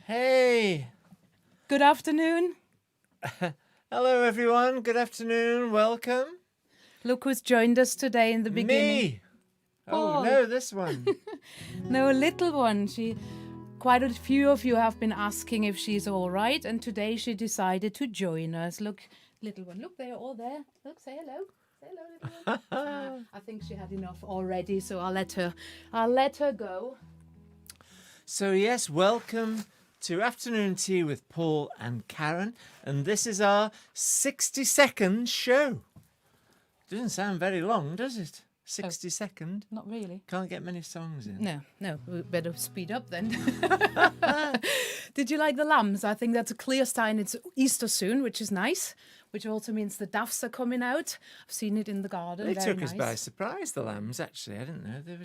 Hey! Good afternoon. Hello, everyone. Good afternoon. Welcome. Look who's joined us today in the beginning. Me! Oh, Paul. no, this one. No, a little one. Quite a few of you have been asking if she's all right, and today she decided to join us. Look, little one. Look, they're all there. Look, say hello. Say hello, little one. I think she had enough already, so I'll let her go. So, yes, welcome to Afternoon Tea with Paul and Karen, and this is our 60-second show. Doesn't sound very long, does it? 60-second. Not really. Can't get many songs in. No, we better speed up then. Did you like the lambs? I think that's a clear sign it's Easter soon, which is nice, which also means the daffs are coming out. I've seen it in the garden. They Very took us nice. by surprise, the lambs, actually. I didn't know. They were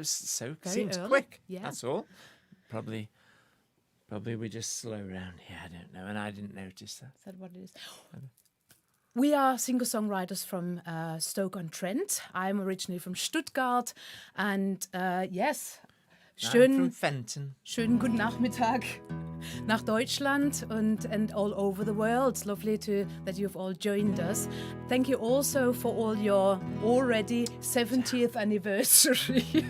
so Very seems early, quick. yeah. That's all. Probably we're just slow around here. I don't know, and I didn't notice that. Is that what it is? We are singer-songwriters from Stoke-on-Trent. I'm originally from Stuttgart, and yes, I'm from Fenton. Schönen guten Nachmittag nach Deutschland and all over the world. It's lovely that you've all joined us. Thank you also for all your already 70th anniversary.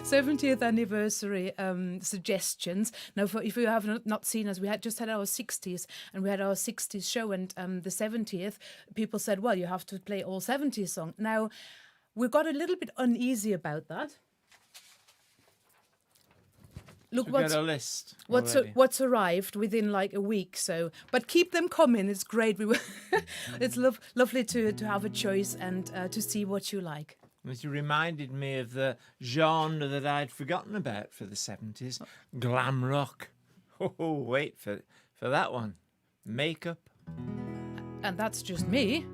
70th anniversary suggestions. Now, if you have not seen us, we had just had our 60s, and we had our 60s show, and the 70th, people said, well, you have to play all 70s songs. Now, we got a little bit uneasy about that. Look, We've got a list. what's arrived within like a week. So, but keep them coming. It's great. It's lovely to have a choice and to see what you like. It reminded me of the genre that I'd forgotten about for the 70s, glam rock. Oh, wait for that one. Makeup. And that's just me.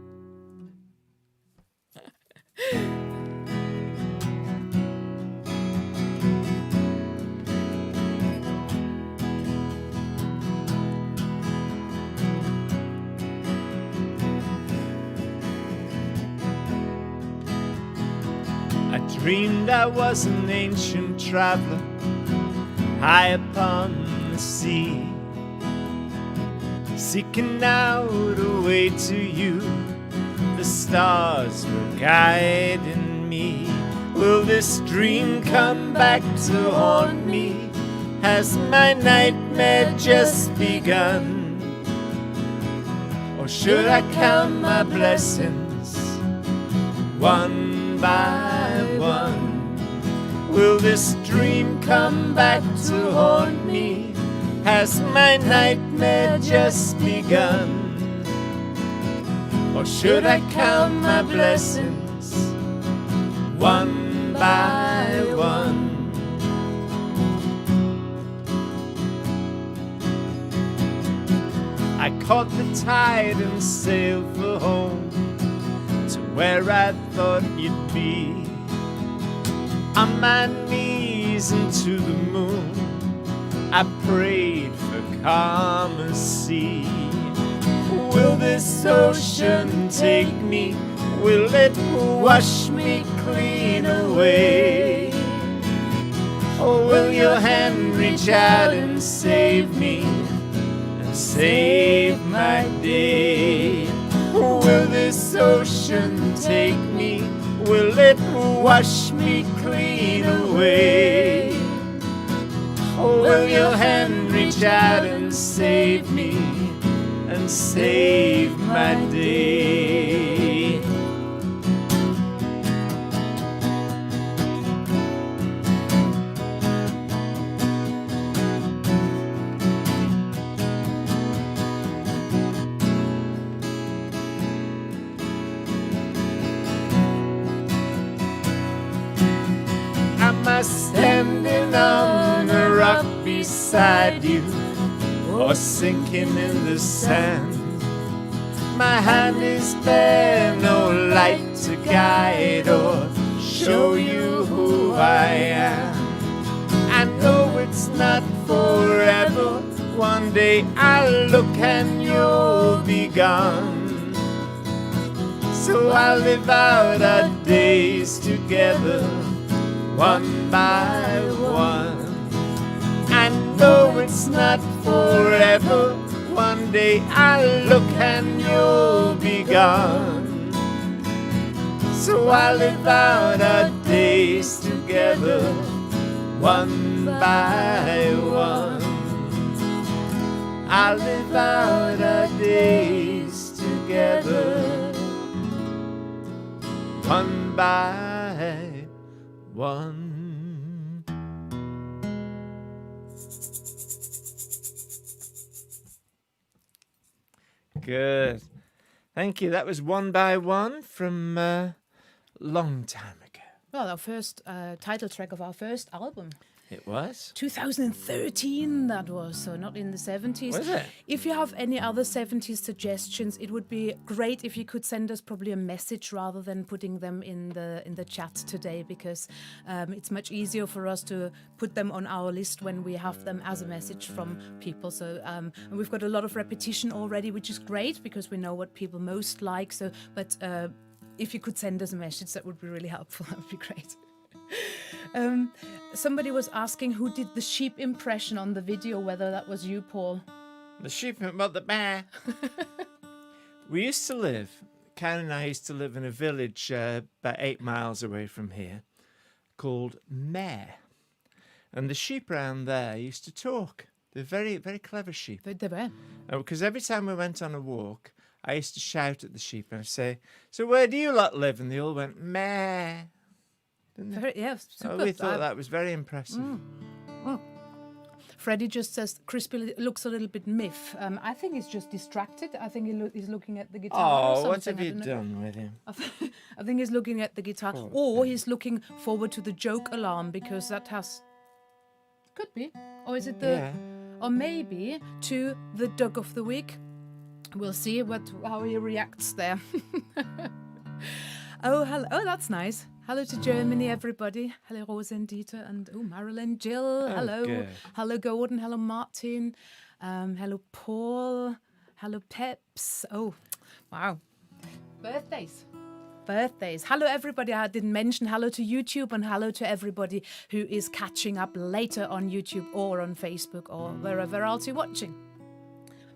Dreamed I was an ancient traveler high upon the sea, seeking out a way to you. The stars were guiding me. Will this dream come back to haunt me? Has my nightmare just begun? Or should I count my blessings one by one? Will this dream come back to haunt me? Has my nightmare just begun? Or should I count my blessings one by one? I caught the tide and sailed for home, to where I thought you'd be. On my knees into the moon, I prayed for calmer sea. Will this ocean take me? Will it wash me clean away? Or will your hand reach out and save me, and save my day? Will this ocean take me? Will it wash me clean away? Or will your hand reach out and save me, and save my day? Am I standing on a rock beside you, or sinking in the sand? My hand is bare, no light to guide or show you who I am. I know it's not forever. One day I'll look and you'll be gone. So I'll live out our days together, one by one. I know it's not forever. One day I'll look and you'll be gone. So I'll live out our days together, one by one. I'll live out our days together, one by one. Good. Thank you. That was One by One from a long time ago. Well, our first title track of our first album. It was? 2013 that was, so not in the 70s. Was it? If you have any other 70s suggestions, it would be great if you could send us probably a message rather than putting them in the chat today, because it's much easier for us to put them on our list when we have them as a message from people. So and we've got a lot of repetition already, which is great because we know what people most like. So, but if you could send us a message, that would be really helpful. That would be great. Somebody was asking who did the sheep impression on the video, whether that was you, Paul. The sheep about the bear. We used to live, Karen and I used to live in a village about 8 miles away from here called Mare. And the sheep around there used to talk. They're very, very clever sheep. They were. Because every time we went on a walk, I used to shout at the sheep and I'd say, "So where do you lot live?" And they all went, "Meh." Very, yeah, super. Oh, we thought that was very impressive. Freddie just says Crispy looks a little bit miff. I think he's just distracted. I think he's looking at the guitar. or Oh, what something. have you done with him? I think he's looking at the guitar, or he's looking forward to the joke alarm because that has. Could be, or is it the? Yeah. Or maybe to the Dog of the Week. We'll see how he reacts there. Oh, hello. Oh, that's nice. Hello to Germany, everybody. Hello, Rosa and Dieter, and Marilyn, Jill. Hello. good. Hello, Gordon. Hello, Martin. Hello, Paul. Hello, Peps. Oh, wow. Birthdays. Hello, everybody. I didn't mention hello to YouTube and hello to everybody who is catching up later on YouTube or on Facebook or wherever else you're watching.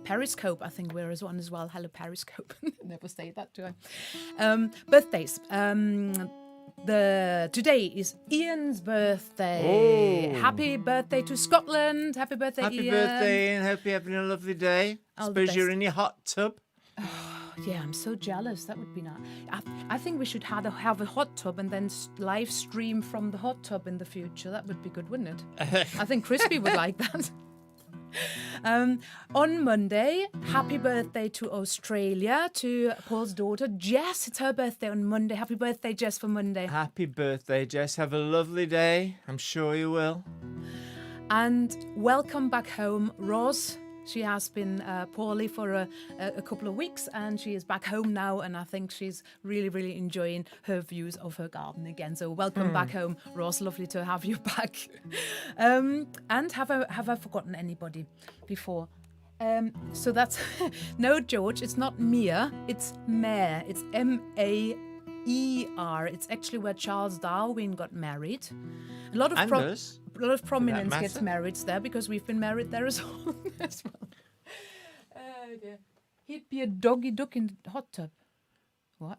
Periscope, I think we're one as well. Hello, Periscope. Never say that, do I? Birthdays. Today is Ian's birthday. Oh. Happy birthday to Scotland. Happy birthday, Happy Ian. birthday, and hope you're having a lovely day. All the Suppose you're best. in your hot tub. Yeah, I'm so jealous. That would be nice. I think we should have a hot tub and then live stream from the hot tub in the future. That would be good, wouldn't it? I think Crispy would like that. On Monday, happy birthday to Australia, to Paul's daughter, Jess. It's her birthday on Monday. Happy birthday, Jess, for Monday. Happy birthday, Jess. Have a lovely day. I'm sure you will. And welcome back home, Roz. She has been poorly for a couple of weeks, and she is back home now, and I think she's really, really enjoying her views of her garden again. So welcome back home, Ross. Lovely to have you back. And have I forgotten anybody before? So that's no, George. It's not Mia. It's Mare. It's M-A-E-R. It's actually where Charles Darwin got married. A lot of prominence gets married there because we've been married there as well. Oh dear. He'd be a doggy duck in the hot tub. What?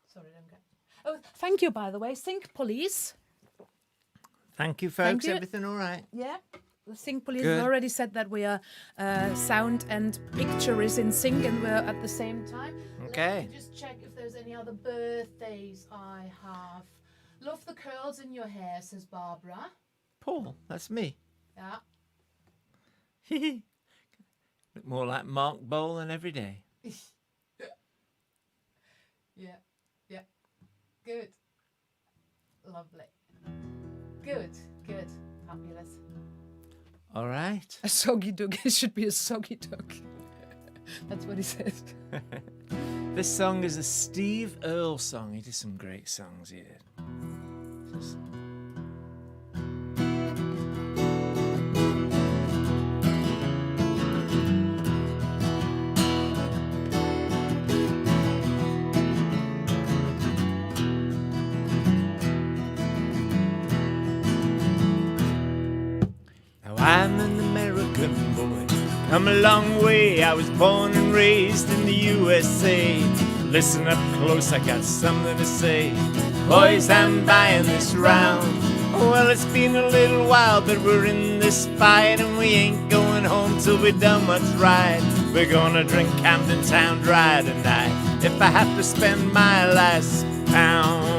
Sorry, don't get. Oh, thank you, by the way. Sync police. Thank you, folks. Thank you. Everything all right? Yeah. The sync police has already said that we are sound and picture is in sync and we're at the same time. Okay. Let me just check if there's any other birthdays I have. Love the curls in your hair, says Barbara. Paul, that's me. Yeah. Look more like Mark Bolan every day. Yeah. Good. Lovely. Good. Fabulous. All right. A soggy duck. It should be a soggy duck. That's what he said. This song is a Steve Earl song. He did some great songs, he did. Just... I'm an American boy, come a long way. I was born and raised in the USA. Listen up close, I got something to say. Boys, I'm buying this round. Well, it's been a little while, but we're in this fight, and we ain't going home till we done what's right. We're gonna drink Camden Town dry tonight, if I have to spend my last pound.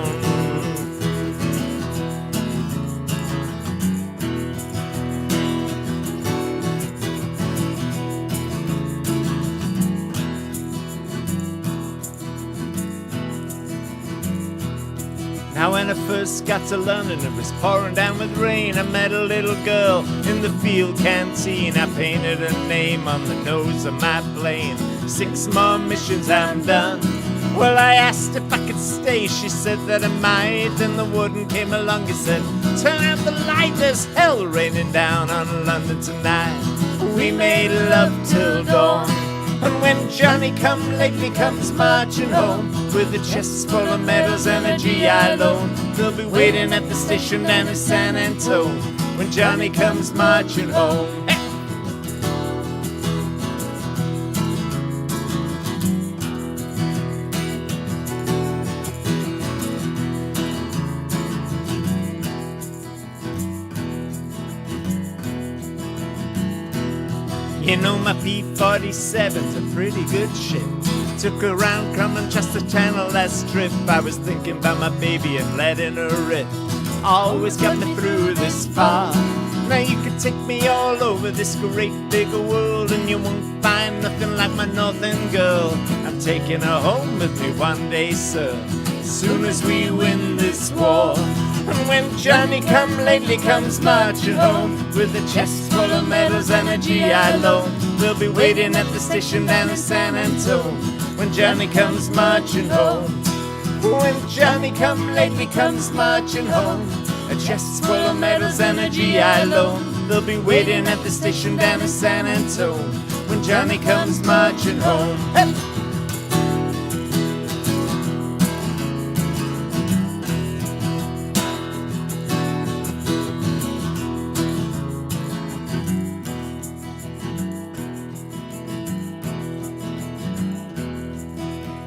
Now when I first got to London, it was pouring down with rain. I met a little girl in the field canteen. I painted her name on the nose of my plane. 6 more missions, I'm done. Well, I asked if I could stay. She said that I might. Then the warden came along and said, turn out the light, there's hell raining down on London tonight. We made love till dawn. And when Johnny come lately comes marching home with a chest full of medals and a GI loan, they'll be waiting at the station down in San Antone when Johnny comes marching home. Hey! You know my P-47's a pretty good ship. Took her round Crumlin, Chester Channel last trip. I was thinking about my baby and letting her rip. Always got me through this far. Now you can take me all over this great big world, and you won't find nothing like my northern girl. I'm taking her home with me one day, sir, as soon as we win this war. And when Johnny come lately comes marching home with a chest full of medals and a GI loan, we'll be waiting at the station down in San Antone when Johnny comes marching home. When Johnny come lately comes marching home, a chest full of medals and a GI loan, they'll be waiting at the station down in San Antone when Johnny comes marching home. Hey!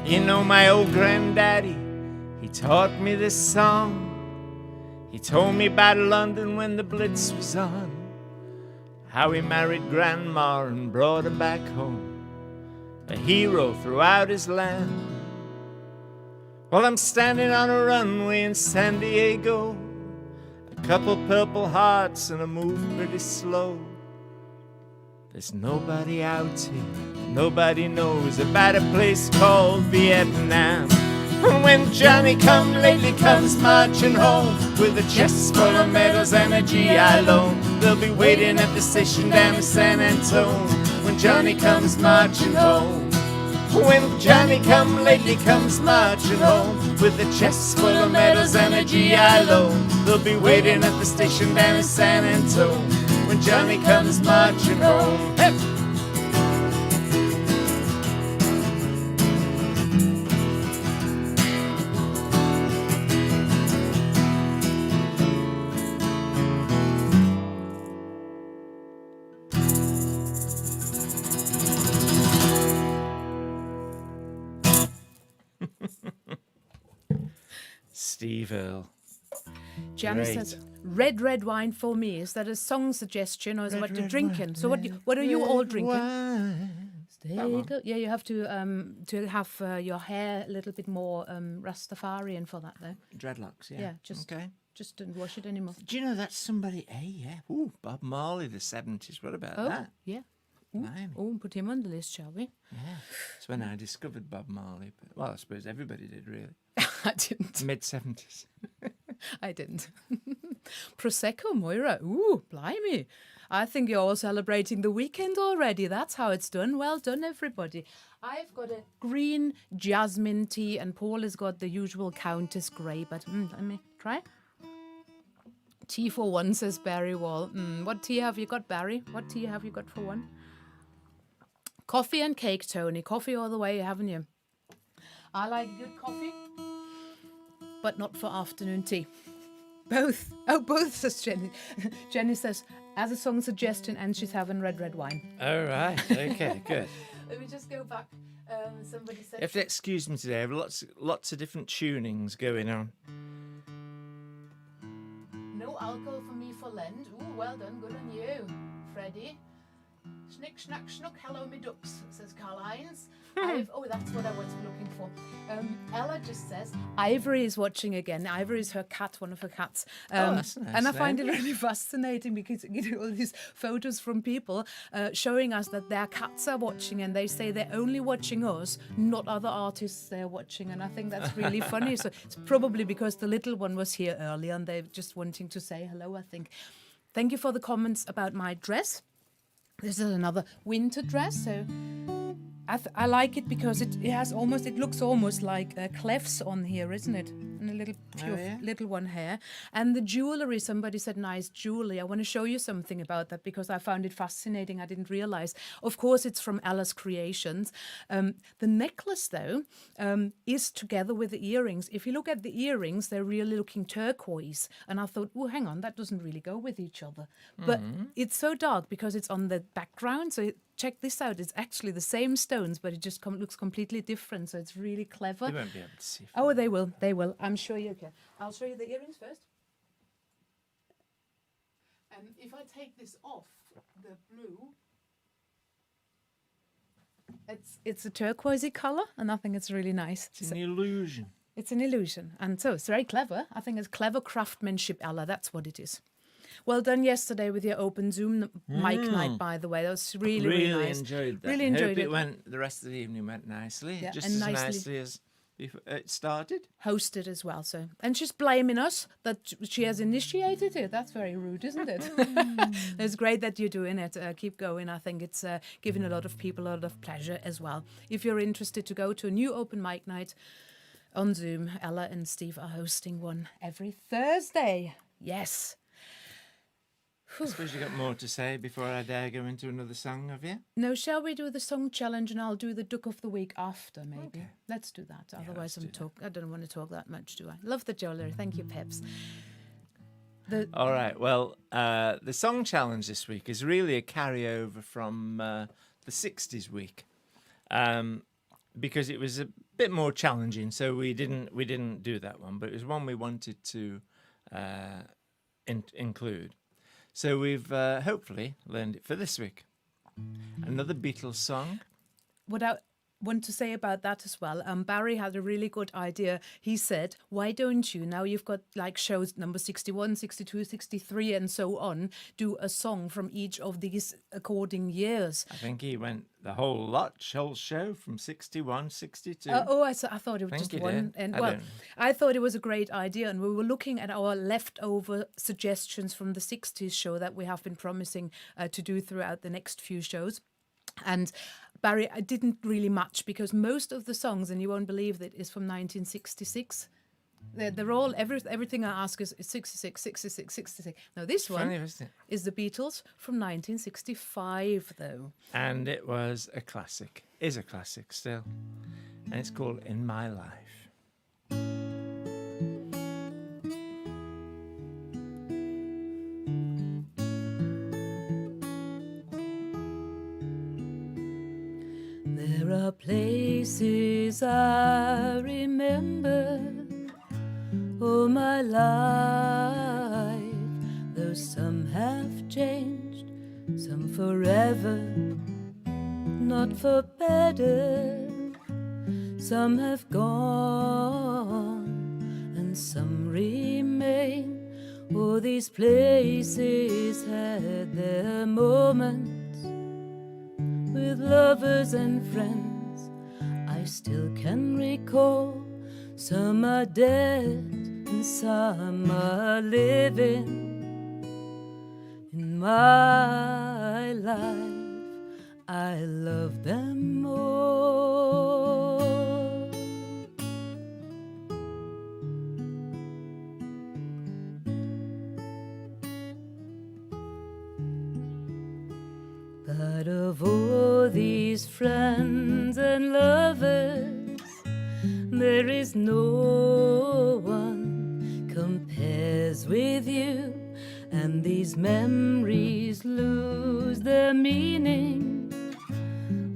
You know my old granddaddy, he taught me this song. He told me about London when the Blitz was on, how he married Grandma and brought her back home, a hero throughout his land. Well, I'm standing on a runway in San Diego, a couple Purple Hearts and I move pretty slow. There's nobody out here, nobody knows about a place called Vietnam. And when Johnny come lately comes marching home with a chest full of medals and a GI loan, they'll be waiting at the station down in San Antone when Johnny comes marching home. When Johnny come lately comes marching home, with a chest full of medals and a GI loan. They'll be waiting at the station down in San Antone, when Johnny comes marching home. Hey! Steve Earl. Janice Great. says, red wine for me. Is that a song suggestion or is it what you're drinking? So what are you all drinking? Yeah, you have to have your hair a little bit more Rastafarian for that though. Dreadlocks, yeah. Yeah, okay. just don't wash it anymore. Do you know that's somebody? Hey, yeah. Ooh, Bob Marley, the 70s. What about Oh, that? yeah. Blimey. Oh, put him on the list, shall we? Yeah. It's when I discovered Bob Marley. But, well, I suppose everybody did, really. I didn't. Mid-70s. I didn't. Prosecco, Moira. Ooh, blimey. I think you're all celebrating the weekend already. That's how it's done. Well done, everybody. I've got a green jasmine tea and Paul has got the usual Countess Grey. But let me try. Tea for one, says Barry Wall. What tea have you got, Barry? What tea have you got for one? Coffee and cake, Tony. Coffee all the way, haven't you? I like good coffee, but not for afternoon tea. Both. Oh, both, says Jenny. Jenny says, as a song suggestion, and she's having red wine. All right. Okay, good. Let me just go back. Somebody said... You have to excuse me today. I have lots of different tunings going on. No alcohol for me for Lent. Ooh, well done. Good on you, Freddie. Schnick, schnack, schnuck. Hello, me ducks, says Karl-Heinz. Oh, that's what I was looking for. Ella just says, Ivory is watching again. Ivory is her cat, one of her cats. That's a nice and I find name. it really fascinating because you get all these photos from people showing us that their cats are watching and they say they're only watching us, not other artists they're watching. And I think that's really funny. So it's probably because the little one was here earlier and they're just wanting to say hello, I think. Thank you for the comments about my dress. This is another winter dress, so I like it because it looks almost like clefs on here, isn't it? And a little little one hair. And the jewellery, somebody said nice jewellery. I want to show you something about that because I found it fascinating. I didn't realise. Of course, it's from Ella's Creations. The necklace, though, is together with the earrings. If you look at the earrings, they're really looking turquoise. And I thought, oh, hang on, that doesn't really go with each other. But it's so dark because it's on the background. So check this out. It's actually the same stones, but it just looks completely different. So it's really clever. You won't be able to see. Oh, they will. They will. I'm sure you can. I'll show you the earrings first. And if I take this off, the blue, it's a turquoisey colour, and I think it's really nice. It's an illusion. It's an illusion. And so it's very clever. I think it's clever craftsmanship, Ella. That's what it is. Well done yesterday with your open Zoom mic night, by the way. That was really nice. Enjoyed that. Really enjoyed Hope the rest of the evening went nicely. Yeah, just and as nicely nicely as before it started. Hosted as well, so. And she's blaming us that she has initiated it. That's very rude, isn't it? It's great that you're doing it. Keep going. I think it's giving a lot of people a lot of pleasure as well. If you're interested to go to a new open mic night on Zoom, Ella and Steve are hosting one every Thursday. Yes. I suppose you got more to say before I dare go into another song, have you? No, shall we do the song challenge and I'll do the Duck of the Week after, maybe? Okay. Let's do that. Otherwise, let's I don't want to talk that much, do I? Love the jewellery. Thank you, Peps. All right. Well, the song challenge this week is really a carryover from the 60s week, because it was a bit more challenging. So we didn't do that one, but it was one we wanted to include. So we've hopefully learned it for this week. Another Beatles song. What I want to say about that as well, Barry had a really good idea. He said, why don't you, now you've got like shows number 61, 62, 63 and so on, do a song from each of these according years. I think he went the whole show from 61, 62. I thought it was just one. Did. And I thought it was a great idea. And we were looking at our leftover suggestions from the 60s show that we have been promising to do throughout the next few shows. And Barry, I didn't really much because most of the songs, and you won't believe that, is from 1966. They're all, everything I ask is 66, 66, 66. Now this one Funny, isn't it? is the Beatles from 1965, though. And it was a classic, is a classic still. And it's called In My Life. There are places I remember all my life, though some have changed, some forever, not for better. Some have gone and some remain. All these places had their moments with lovers and friends. I still can recall. Some are dead and some are living. In my life, I love them all. But of all these friends and lovers, there is no one compares with you, and these memories lose their meaning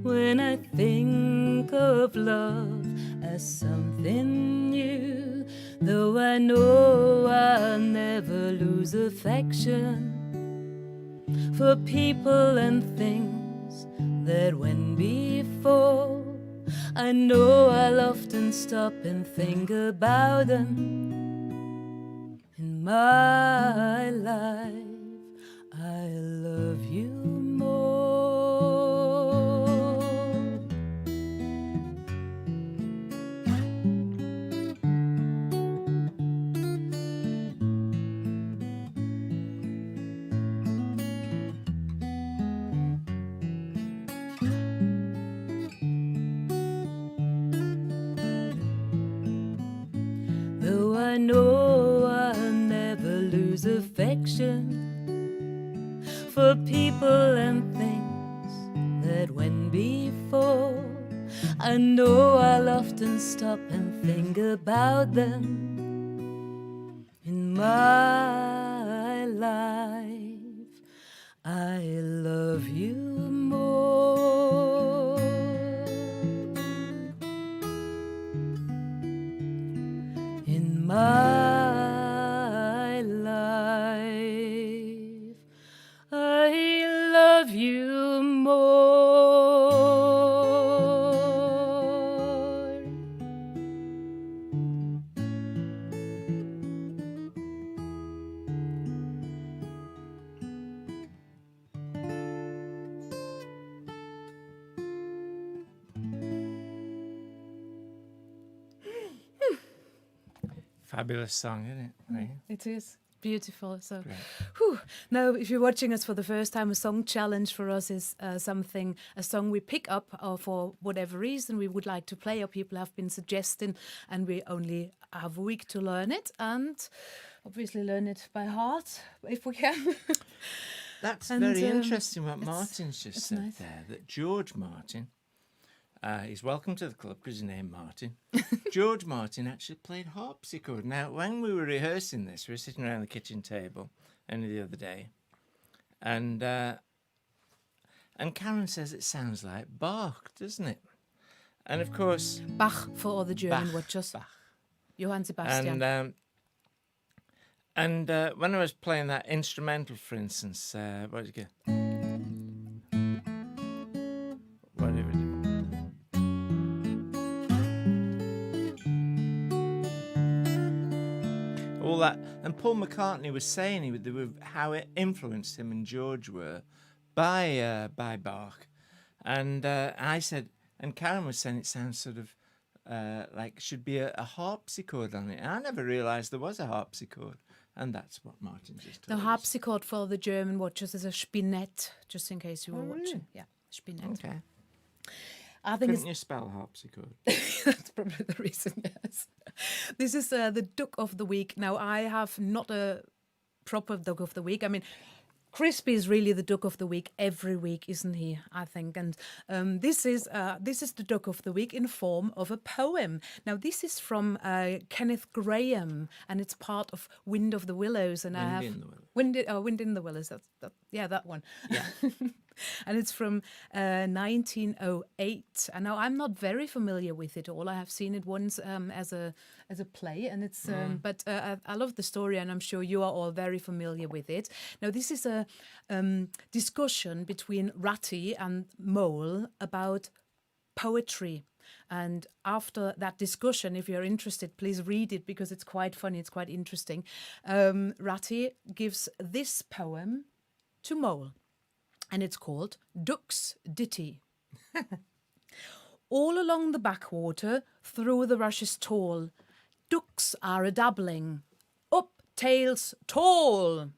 when I think of love as something new. Though I know I'll never lose affection for people and things that went before, I know I'll often stop and think about them. In my life, I love you more. Though I know I'll never lose affection for people and things that went before, I know I'll often stop and think about them. In my life, I love you more. In my life, I love you more. Fabulous song, isn't it? Right? It is beautiful. So, Great. now, if you're watching us for the first time, a song challenge for us is a song we pick up for whatever reason we would like to play, or people have been suggesting, and we only have a week to learn it, and obviously learn it by heart if we can. That's And, very interesting what it's- Martin's just it's said nice. there, that George Martin, he's welcome to the club because his name Martin. George Martin actually played harpsichord. Now, when we were rehearsing this, we were sitting around the kitchen table only the other day, and Karen says it sounds like Bach, doesn't it? And of course, Bach for all the German Bach, watchers. Bach. Johann Sebastian. And when I was playing that instrumental, for instance, what did you get? Whatever it is. All that, and Paul McCartney was saying how it influenced him and George were by Bach, and I said, and Karen was saying it sounds sort of like should be a harpsichord on it. And I never realised there was a harpsichord, and that's what Martin just The told us. harpsichord for the German watchers is a Spinett, just in case you were Oh, really? watching. Yeah, Spinett. Okay. I think Couldn't you spell harpsichord? that's probably the reason, yes. This is the Duck of the Week. Now, I have not a proper Duck of the Week. I mean, Crispy is really the Duck of the Week every week, isn't he? I think, and this is the Duck of the Week in form of a poem. Now, this is from Kenneth Grahame, and it's part of Wind of the Willows. And Wind in the Willows. Wind in the Willows. That one. Yeah. And it's from 1908. And now I'm not very familiar with it all. I have seen it once as a play, and it's but I love the story, and I'm sure you are all very familiar with it. Now, this is a discussion between Ratty and Mole about poetry. And after that discussion, if you're interested, please read it because it's quite funny, it's quite interesting. Ratty gives this poem to Mole, and it's called Duck's Ditty. All along the backwater, through the rushes tall, ducks are a-dabbling, up tails tall.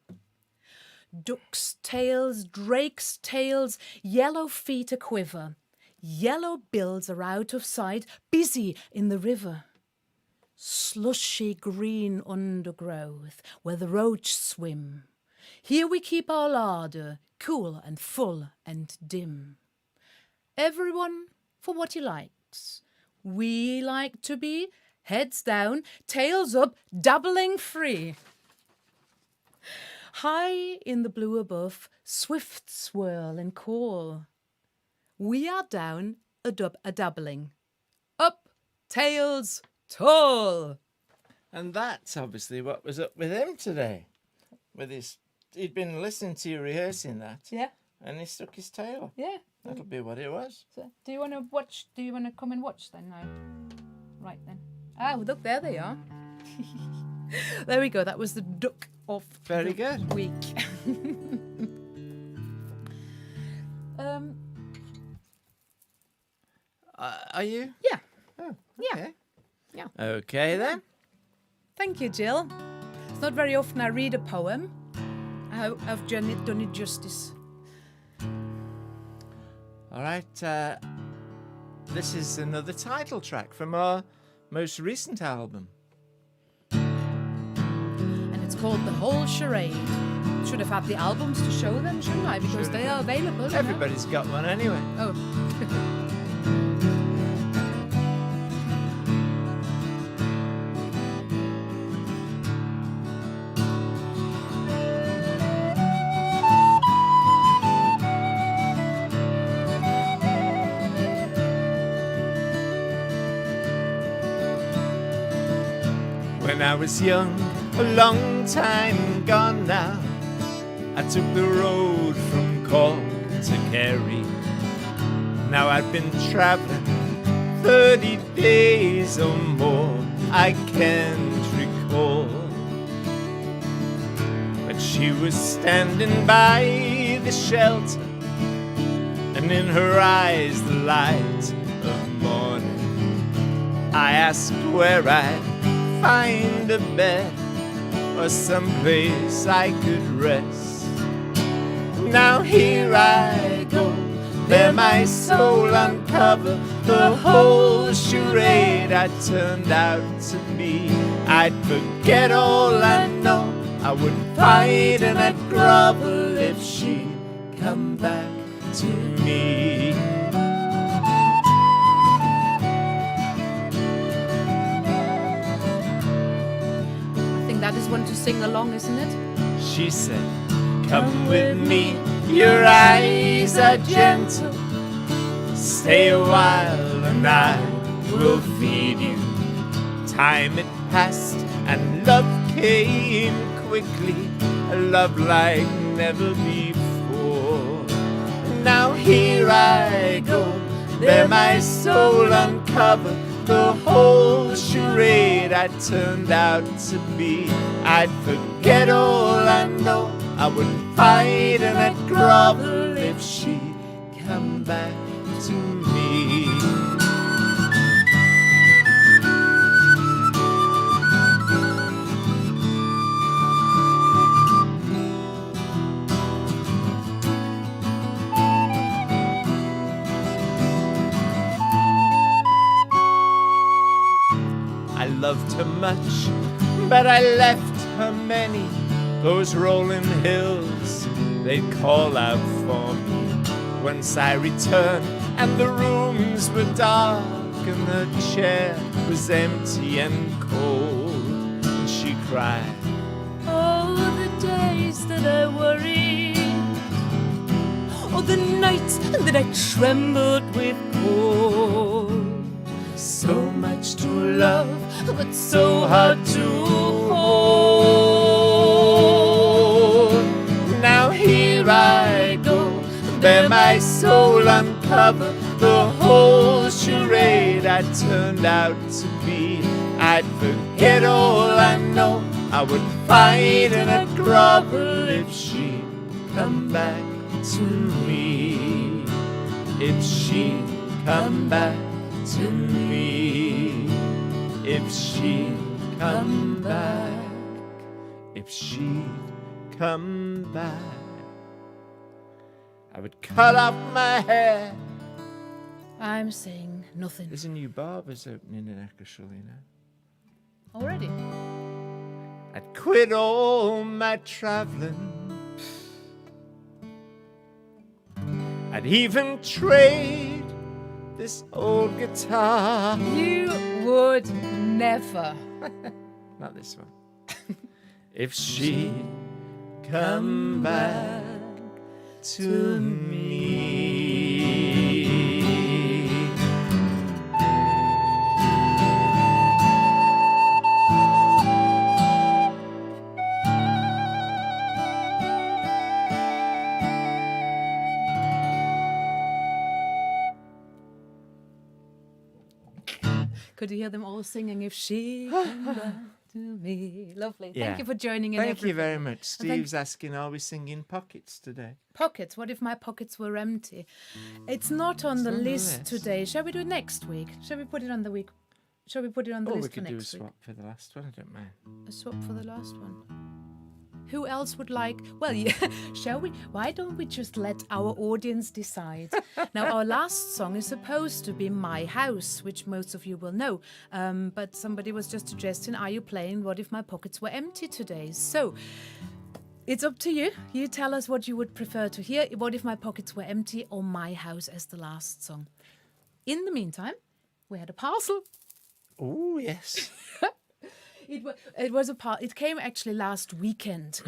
Ducks' tails, drakes' tails, yellow feet a-quiver, yellow bills are out of sight, busy in the river. Slushy green undergrowth, where the roach swim. Here we keep our larder, cool and full and dim. Everyone for what he likes. We like to be heads down, tails up, dabbling free. High in the blue above, swift swirl and call. We are down, a-dabbling, up, tails tall. And that's obviously what was up with him today. He'd been listening to you rehearsing that. Yeah. And he stuck his tail up. Yeah. That'll be what it was. So, do you want to watch? Do you want to come and watch then now? Right then. Oh, look, there they are. There we go. That was the Duck of Very the good. Week. Are you? Yeah. Oh, Yeah. okay. Yeah. Okay then. Thank you, Jill. It's not very often I read a poem. I've done it justice. All right. This is another title track from our most recent album. And it's called The Whole Charade. Should have had the albums to show them, shouldn't I? Because Should they have. are available. you know? Everybody's got one anyway. Oh. When I was young, a long time gone now, I took the road from Cork to Kerry. Now I've been travelling 30 days or more, I can't recall. But she was standing by the shelter, and in her eyes the light of morning. I asked where I'd find a bed or some place I could rest. Now here I go, there my soul uncover, the whole charade I turned out to be. I'd forget all I know, I wouldn't fight and I'd grovel if she'd come back to me. That is one to sing along, isn't it? She said, come with me, your eyes are gentle. Stay a while and I will feed you. Time it passed and love came quickly, a love like never before. Now here I go, there my soul uncovered, the whole charade I turned out to be. I'd forget all I know, I wouldn't fight and I'd grovel if she'd come back to me. loved her much, but I left her many. Those rolling hills, they'd call out for me. Once I returned, and the rooms were dark, and the chair was empty and cold. And she cried, Oh, the days that I worried, oh, the nights that I trembled with cold. so much to love, But so hard to hold. now here I go, bare my soul uncover, the whole charade I turned out to be. I'd forget all I know, I would fight in a grovel if she'd come back to me. If she'd come back to me. If she'd come back. If she'd come back. I would cut off my hair. I'm saying nothing. There's a new barber's opening in Akershall, you know. Already? I'd quit all my travelling. I'd even trade this old guitar. You would never. Not this one. If she'd come back to me. Could you hear them all singing if she came back to me? Lovely. Yeah. Thank you for joining in. Thank you very everybody. much. Steve's asking, are we singing Pockets today? Pockets. What if my pockets were empty? It's not on the on the list list. today. Shall we do it next week? Shall we put it on the week? Shall we put it on the Or we list for could do a next week? swap for the last one, I don't mind. A swap for the last one. Who else would like? Well, yeah, shall we? Why don't we just let our audience decide? Now, our last song is supposed to be My House, which most of you will know. But somebody was just suggesting, are you playing What If My Pockets Were Empty today? So, it's up to you. You tell us what you would prefer to hear. What If My Pockets Were Empty or My House as the last song? In the meantime, we had a parcel. Oh, yes. It came actually last weekend,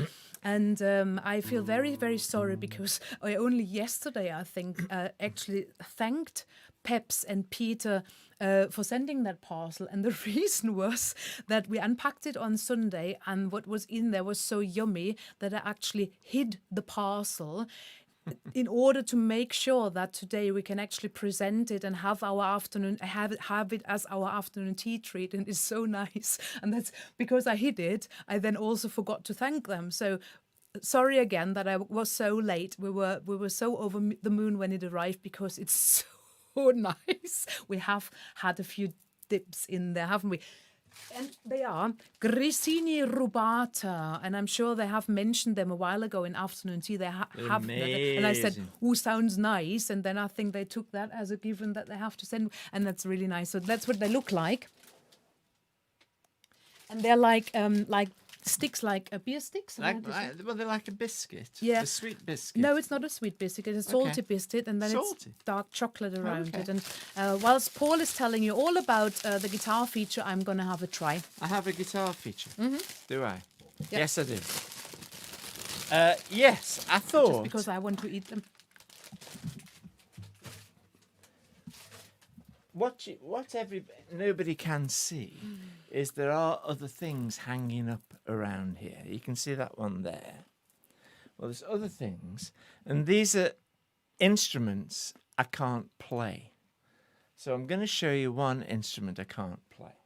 and I feel very, very sorry because I only yesterday, I think, actually thanked Peps and Peter for sending that parcel. And the reason was that we unpacked it on Sunday, and what was in there was so yummy that I actually hid the parcel in order to make sure that today we can actually present it and have our afternoon, have it as our afternoon tea treat, and it's so nice. And that's because I hid it. I then also forgot to thank them. So sorry again that I was so late. We were so over the moon when it arrived because it's so nice. We have had a few dips in there, haven't we? And they are Grissini Rubata, and I'm sure they have mentioned them a while ago in afternoon tea. They have, and I said, "Ooh, sounds nice." And then I think they took that as a given that they have to send, and that's really nice. So that's what they look like, and they're like sticks, like beer sticks. Well, they're like a biscuit. Yeah. A sweet biscuit. No, it's not a sweet biscuit. It's a salty Okay. biscuit, and then Salty? it's dark chocolate around Okay. it. And whilst Paul is telling you all about the guitar feature, I'm going to have a try. I have a guitar feature. Mm-hmm. Do I? Yep. Yes, I do. Yes, I thought. Just because I want to eat them. Nobody can see is there are other things hanging up around here. You can see that one there. Well, there's other things, and these are instruments I can't play. So I'm going to show you one instrument I can't play.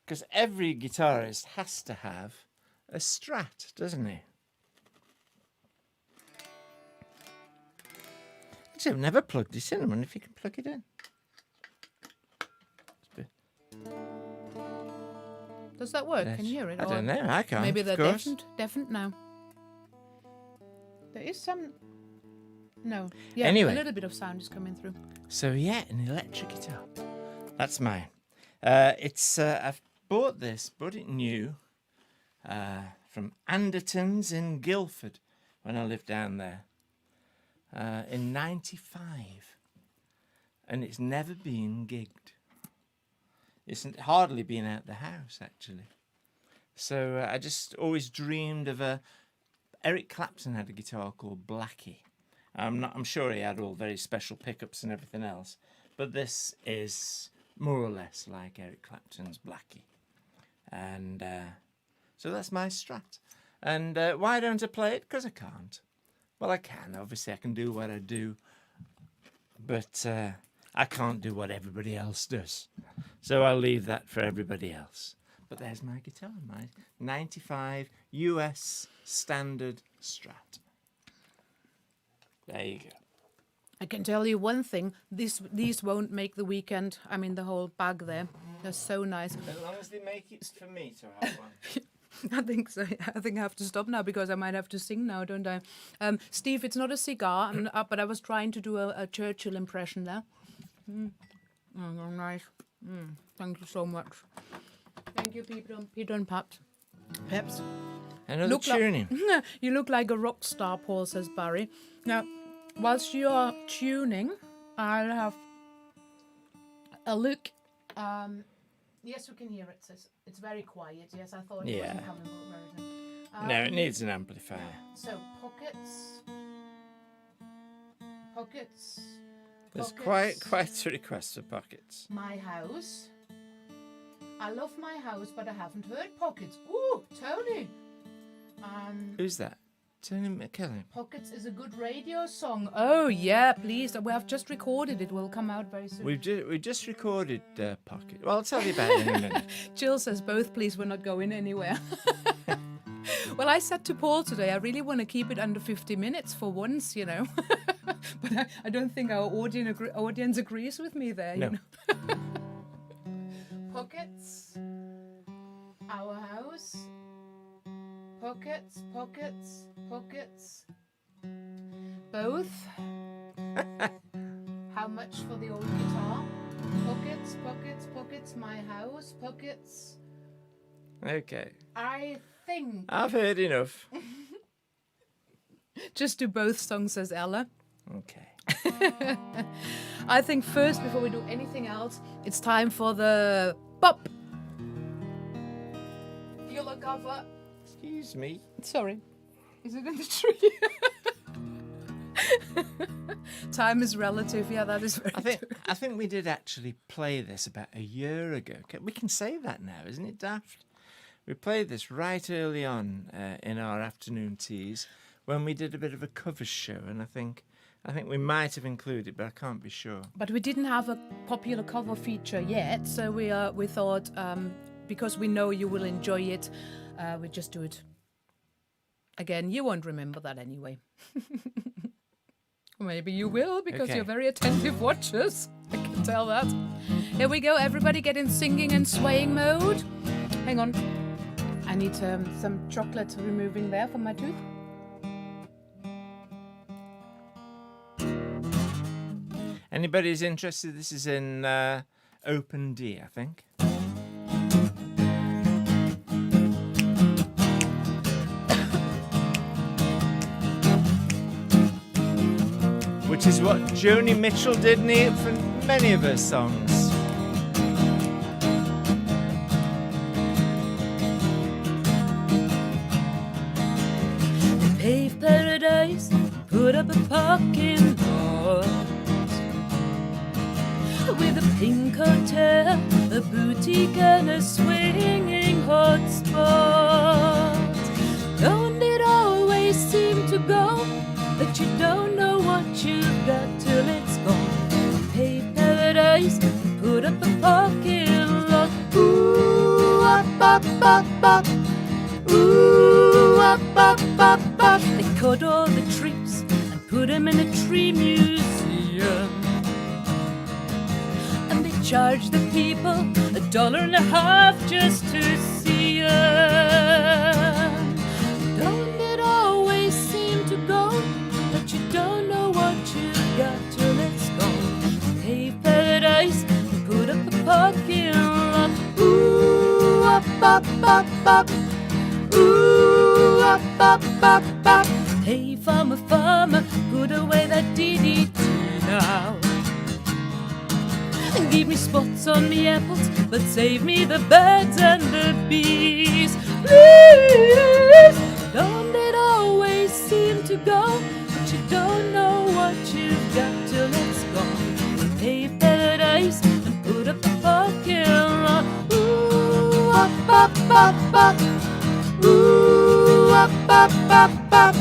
Because every guitarist has to have a Strat, doesn't he? Actually, I've never plugged this in. I wonder if you can plug it in. Does that work? Can you hear it? I Or don't know. I can't. Maybe of they're course. deafened now. There is some. No. Yeah, Anyway. a little bit of sound is coming through. So yeah, an electric guitar. That's mine. I've bought it new, from Anderton's in Guildford when I lived down there, in '95, and it's never been gigged. It's hardly been out the house actually. So I just always dreamed of Eric Clapton had a guitar called Blackie. I'm sure he had all very special pickups and everything else, but this is more or less like Eric Clapton's Blackie. And so that's my Strat. And why don't I play it? Because I can't. Well, I can. Obviously, I can do what I do, but I can't do what everybody else does. So I'll leave that for everybody else. But there's my guitar, my 95 US standard Strat. There you go. I can tell you one thing. These won't make the weekend. I mean, the whole bag there. They're so nice. As long as they make it for me to have one. I think so. I think I have to stop now because I might have to sing now, don't I? Steve, it's not a cigar, but I was trying to do a Churchill impression there. Oh, nice. Thank you so much. Thank you, Peter and Peps. Another tuning. You look like a rock star, Paul, says Barry. Now, whilst you are tuning, I'll have a look. Yes, we can hear it. It's very quiet. Yes, I thought it wasn't coming over. No, it needs an amplifier. So, pockets. There's quite a request for pockets. My house. I love my house, but I haven't heard pockets. Ooh, Tony. Who's that? Tony McCartney. Pockets is a good radio song. Oh yeah, please. We have just recorded it. Will come out very soon. We just recorded Pocket. Well, I'll tell you about it in a minute. Jill says both, please. We're not going anywhere. Well, I said to Paul today, I really want to keep it under 50 minutes for once, you know. But I don't think our audience agrees with me there. No. You know? Pockets. Our house. Pockets. Both. How much for the old guitar? Pockets. My house. Pockets. Okay. I think. I've heard enough. Just do both songs, says Ella. Okay. I think first, before we do anything else, it's time for the pop. You look over. Excuse me. Sorry. Is it in the tree? Time is relative. Yeah, that is very true. I think we did actually play this about a year ago. We can say that now, isn't it daft? We played this right early on in our afternoon teas when we did a bit of a covers show, and I think we might have included, but I can't be sure. But we didn't have a popular cover feature yet, so we thought because we know you will enjoy it, we just do it again. You won't remember that anyway. Maybe you will, because you're very attentive watchers. I can tell that. Here we go. Everybody get in singing and swaying mode. Hang on. I need some chocolate removing there from my tooth. Anybody's interested? This is in open D, I think. Which is what Joni Mitchell did for many of her songs. They paved paradise, put up a parking lot with a pink hotel, a boutique and a swinging hot spot. Don't it always seem to go that you don't know what you've got till it's gone? Paved paradise, put up a parking lot. Ooh, up, up, up, up. Ooh, up, up, up, up. They cut all the trees and put them in a tree museum. And they charge the people $1.50 just to see them. Don't it always seem to go that you don't know what up, up, up. Ooh, up, up, up, up. Hey, farmer, farmer, put away that DDT now. Give me spots on me apples, but save me the birds and the bees. Please, don't it always seem to go, but you don't know what you've got till it's gone. Pave paradise and put up a parking lot. Ooh, up, up, up, up. Ooh, up, up, up, up.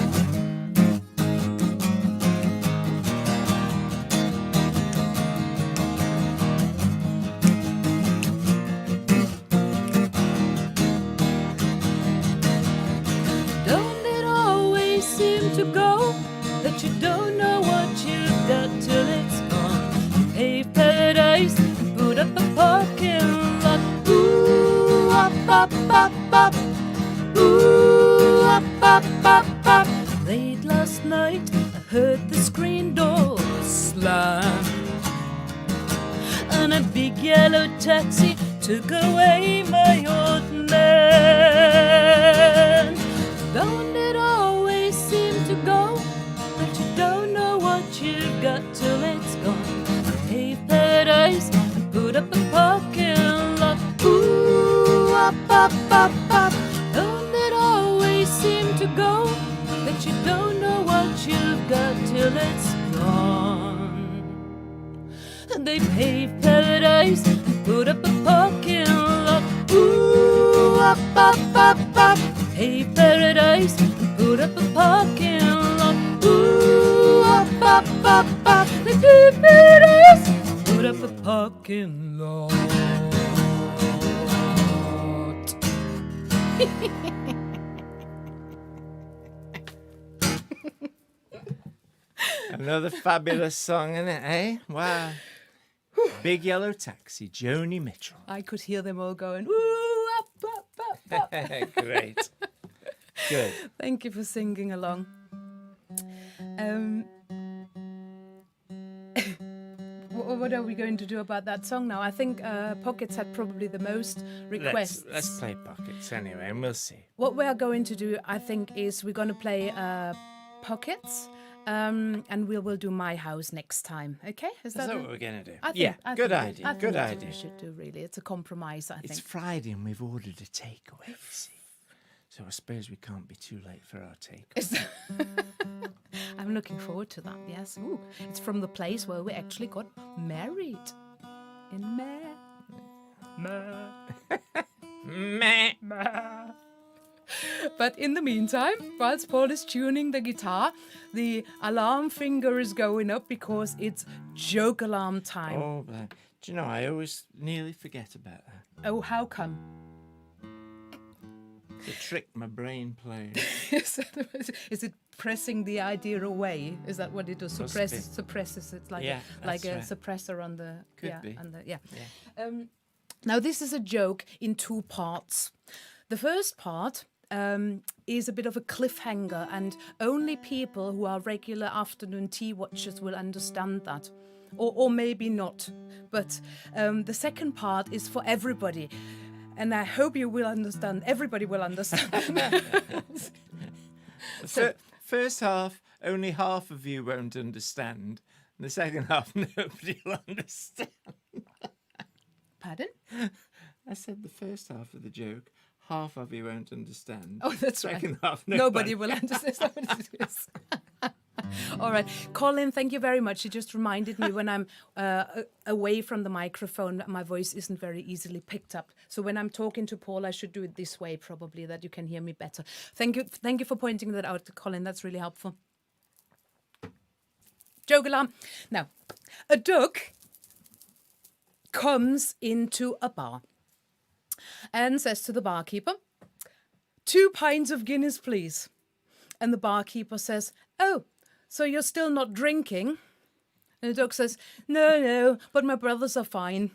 Don't it always seem to go that you don't know what you've got till it's gone? Pave paradise and put up a parking lot. Ooh, up, up, up, up. Ooh, up, up, up, up. Late last night, I heard the screen door slam, and a big yellow taxi took away my old man. Don't it always seem to go, but you don't know what you've got till it's gone? Pave paradise and put up a parking lot. Ooh, up, up, up, up. Don't it always seem to go, that you don't know what you've got till it's gone? They pave paradise and put up a parking lot. Ooh, up, up, up, up. Pave paradise and put up a parking lot. Ooh, up, up, up, up. They pave paradise and put up a parking lot. Another fabulous song, isn't it, eh? Wow. Big Yellow Taxi, Joni Mitchell. I could hear them all going, ooh, up, up, up, up. Great. Good. Thank you for singing along. What are we going to do about that song now? I think Pockets had probably the most requests. Let's play Pockets anyway, and we'll see. What we are going to do, I think, is we're going to play Pockets, and we will do My House next time. Okay? Is that what we're going to do? I think, yeah, I good think, idea. I think Good that's idea. what we should do, really. It's a compromise, I think. It's Friday and we've ordered a takeaway, you see. So I suppose we can't be too late for our takeaway. I'm looking forward to that, yes. Ooh, it's from the place where we actually got married. In Meh. But in the meantime, whilst Paul is tuning the guitar, the alarm finger is going up because it's joke alarm time. Oh, but do you know, I always nearly forget about that. Oh, how come? The trick my brain plays. Is it pressing the idea away? Is that what it does? Suppresses it like Yeah, a right. suppressor on the Could be. on the Now this is a joke in two parts. The first part is a bit of a cliffhanger, and only people who are regular afternoon tea watchers will understand that. Or maybe not. But the second part is for everybody. And I hope you will understand. Everybody will understand. First half, only half of you won't understand. And the second half, nobody will understand. Pardon? I said the first half of the joke, half of you won't understand. Oh, that's Second right. half, Nobody will understand what it is. All right. Colin, thank you very much. You just reminded me when I'm away from the microphone, my voice isn't very easily picked up. So when I'm talking to Paul, I should do it this way, probably, that you can hear me better. Thank you for pointing that out, Colin. That's really helpful. Joke alarm. Now, a duck comes into a bar and says to the barkeeper, 2 pints of Guinness, please. And the barkeeper says, oh, so you're still not drinking? And the duck says, no, but my brothers are fine.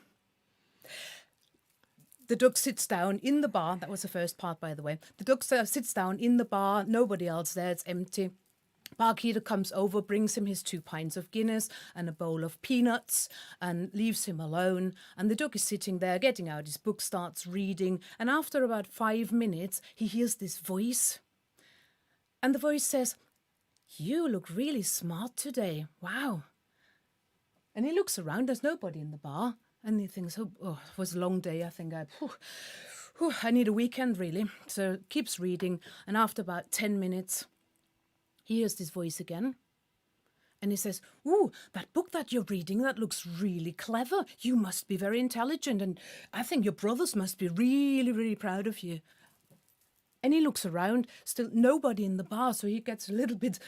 The duck sits down in the bar. That was the first part, by the way. The duck sits down in the bar. Nobody else there. It's empty. Barkeeper comes over, brings him his 2 pints of Guinness and a bowl of peanuts and leaves him alone. And the duck is sitting there, getting out his book, starts reading. And after about 5 minutes, he hears this voice. And the voice says, "You look really smart today. Wow." And he looks around, there's nobody in the bar. And he thinks, oh, it was a long day. I think I need a weekend, really. So keeps reading. And after about 10 minutes, he hears this voice again. And he says, "Ooh, that book that you're reading, that looks really clever. You must be very intelligent. And I think your brothers must be really, really proud of you." And he looks around, still nobody in the bar. So he gets a little bit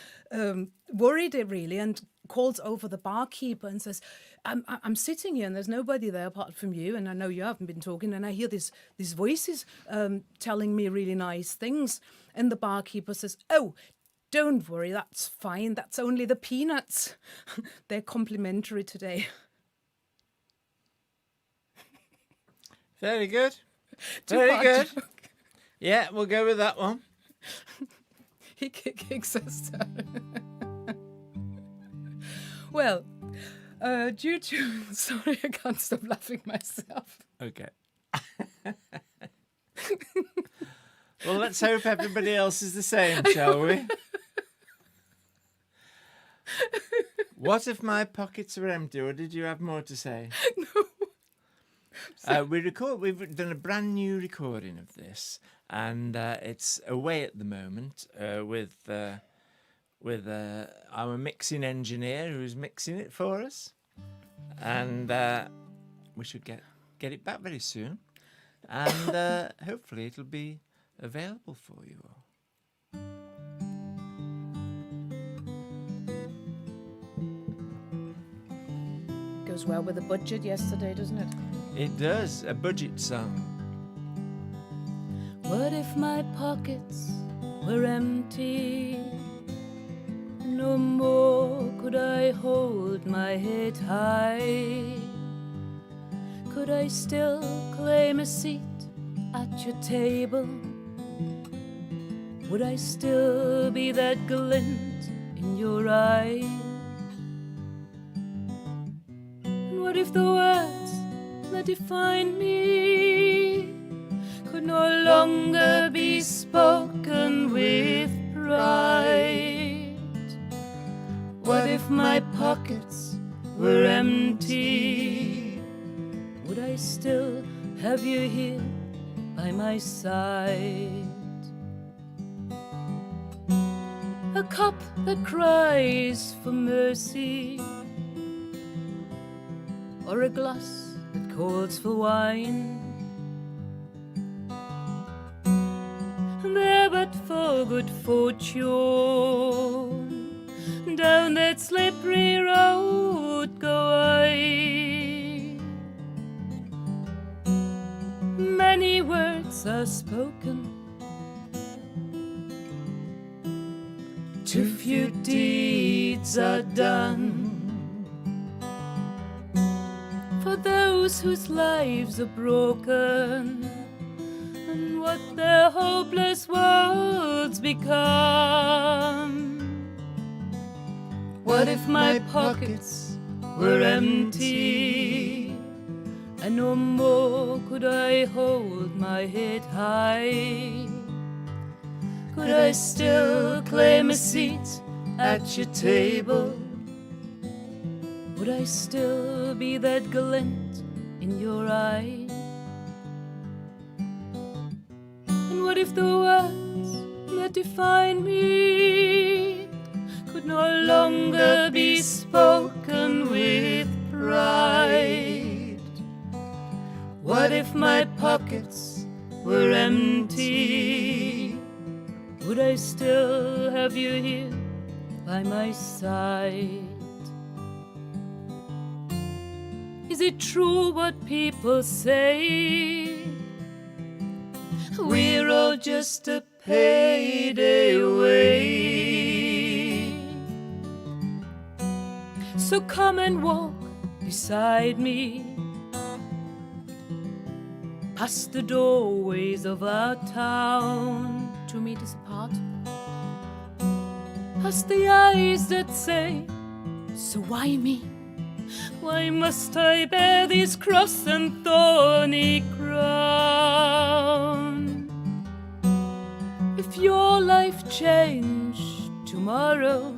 worried, really, and calls over the barkeeper and says, I'm sitting here and there's nobody there apart from you. And I know you haven't been talking. And I hear these voices telling me really nice things. And the barkeeper says, "Oh, don't worry, that's fine. That's only the peanuts. They're complimentary today." Very good. Very good. Yeah, we'll go with that one. He kicks us down. Well, due to... Sorry, I can't stop laughing myself. Okay. Well, let's hope everybody else is the same, shall we? What if my pockets were empty, or did you have more to say? No. We've done a brand new recording of this, and it's away at the moment with our mixing engineer who's mixing it for us, and we should get it back very soon, and hopefully it'll be available for you all. Goes well with the budget yesterday, doesn't it? It does, a budget song. What if my pockets were empty? No more could I hold my head high. Could I still claim a seat at your table? Would I still be that glint in your eye? And what if the words that define me could no longer be spoken with pride? What if my pockets were empty? Would I still have you here by my side? A cup that cries for mercy, or a glass that calls for wine. There but for good fortune, down that slippery road go I. Many words are spoken, too few deeds are done. For those whose lives are broken, and what their hopeless worlds become. What if my pockets were empty, and no more could I hold my head high? Could I still claim a seat at your table? Would I still be that glint in your eye? And what if the words that define me could no longer be spoken with pride? What if my pockets were empty? Would I still have you here by my side? Is it true what people say? We're all just a payday away. So come and walk beside me, past the doorways of our town, to meet us apart. As the eyes that say, so why me? Why must I bear this cross and thorny crown? If your life changed tomorrow,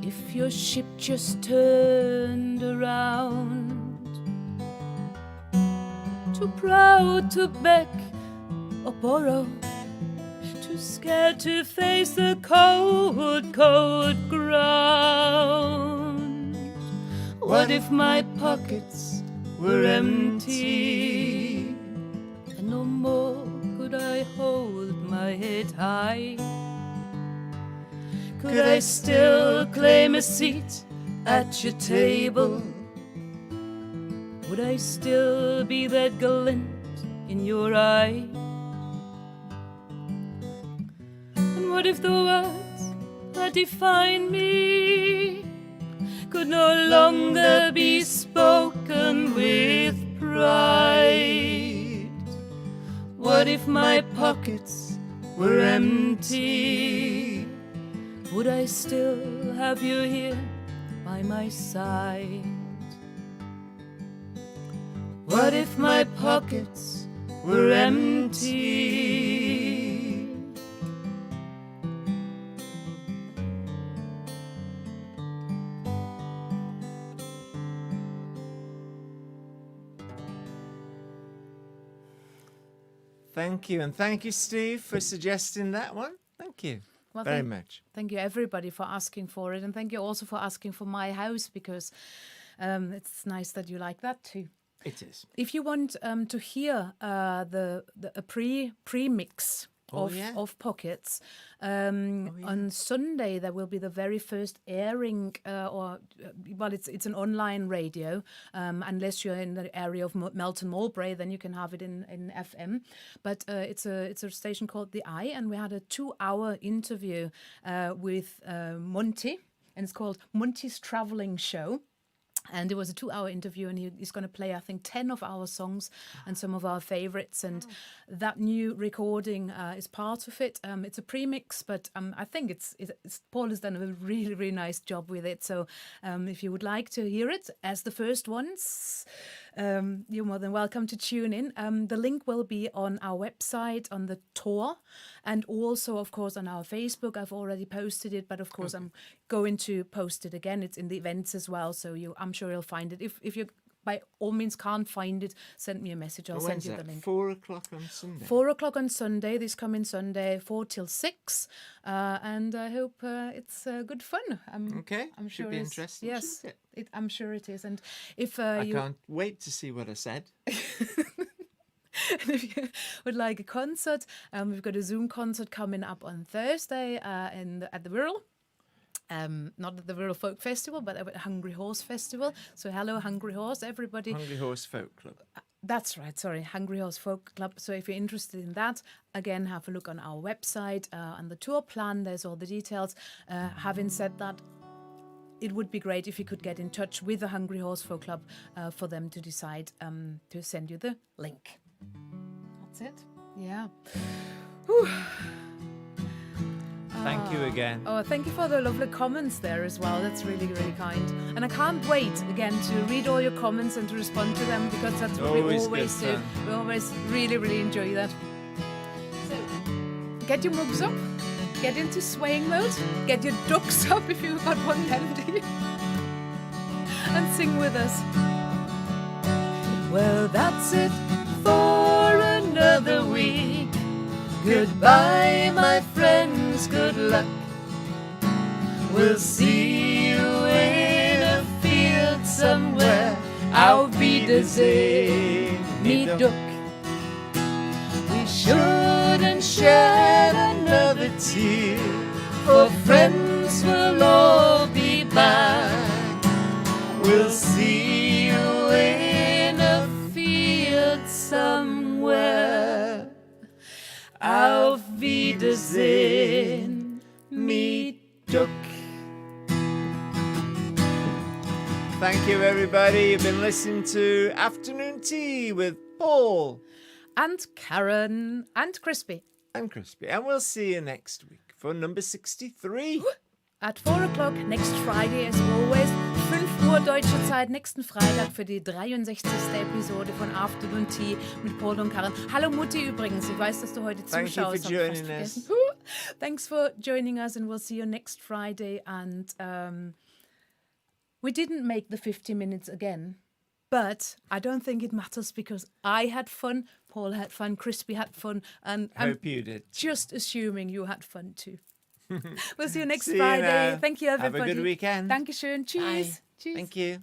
if your ship just turned around, too proud to beg or borrow, too scared to face the cold, cold ground. What if my pockets were empty, and no more could I hold my head high? Could I still claim a seat at your table? Would I still be that glint in your eye? And what if the words that define me could no longer be spoken with pride? What if my pockets were empty? Would I still have you here by my side? What if my pockets were empty? Thank you. And thank you, Steve, for suggesting that one. Thank you very much. Thank you, everybody, for asking for it. And thank you also for asking for My House, because it's nice that you like that too. It is. If you want to hear a pre-mix of Pockets, on Sunday there will be the very first airing, it's an online radio. Unless you're in the area of Melton Mowbray, then you can have it in FM. But it's a station called The Eye, and we had a 2-hour interview with Monty, and it's called Monty's Traveling Show. And it was a 2-hour interview, and he's going to play, I think, 10 of our songs and some of our favorites. And that new recording is part of it. It's a premix, but I think it's Paul has done a really, really nice job with it. So if you would like to hear it as the first ones, you're more than welcome to tune in. The link will be on our website, on the tour, and also, of course, on our Facebook. I've already posted it, but of course, I'm going to post it again. It's in the events as well, so I'm sure you'll find it. If you by all means can't find it, send me a message. I'll send you the link. 4 o'clock on Sunday. 4 o'clock on Sunday, this coming Sunday, 4 till 6. And I hope it's good fun. I'm sure should be interesting. Yes, I'm sure it is. And if I can't wait to see what I said. And if you would like a concert, we've got a Zoom concert coming up on Thursday at the Earl. Not at the Rural Folk Festival, but at Hungry Horse Festival. So hello, Hungry Horse, everybody. Hungry Horse Folk Club. That's right, sorry, Hungry Horse Folk Club. So if you're interested in that, again, have a look on our website. On the tour plan, there's all the details. Having said that, it would be great if you could get in touch with the Hungry Horse Folk Club for them to decide to send you the link. That's it. Yeah. Whew. Thank you again. Oh, thank you for the lovely comments there as well. That's really, really kind. And I can't wait, again, to read all your comments and to respond to them, because that's what we always do. We always really, really enjoy that. So, get your mugs up, get into swaying mode, get your ducks up if you've got one handy, and sing with us. Well, that's it for another week. Goodbye, my friends, good luck. We'll see you in a field somewhere. Auf Wiedersehen, me duck. We shouldn't shed another tear, for friends will all be back. We'll see you in a field somewhere. Auf Wiedersehen, me duck. Thank you, everybody. You've been listening to Afternoon Tea with Paul And Karen and Crispy. and Crispy. And we'll see you next week for number 63. At 4 o'clock next Friday, as always, 5 Uhr deutsche Zeit, nächsten Freitag für die 63. Episode von Afternoon Tea mit Paul und Karen. Hallo Mutti übrigens, ich weiß, dass du heute Thank you for zuschaust. hab ich fast joining us. vergessen. Thanks for joining us and we'll see you next Friday. And we didn't make the 50 minutes again, but I don't think it matters because I had fun, Paul had fun, Crispy had fun, and I'm Hope you did. just assuming you had fun too. We'll see you next See you Friday. now. Thank you, Have a everybody. good weekend. Dankeschön. Tschüss. Bye. Tschüss. Thank you.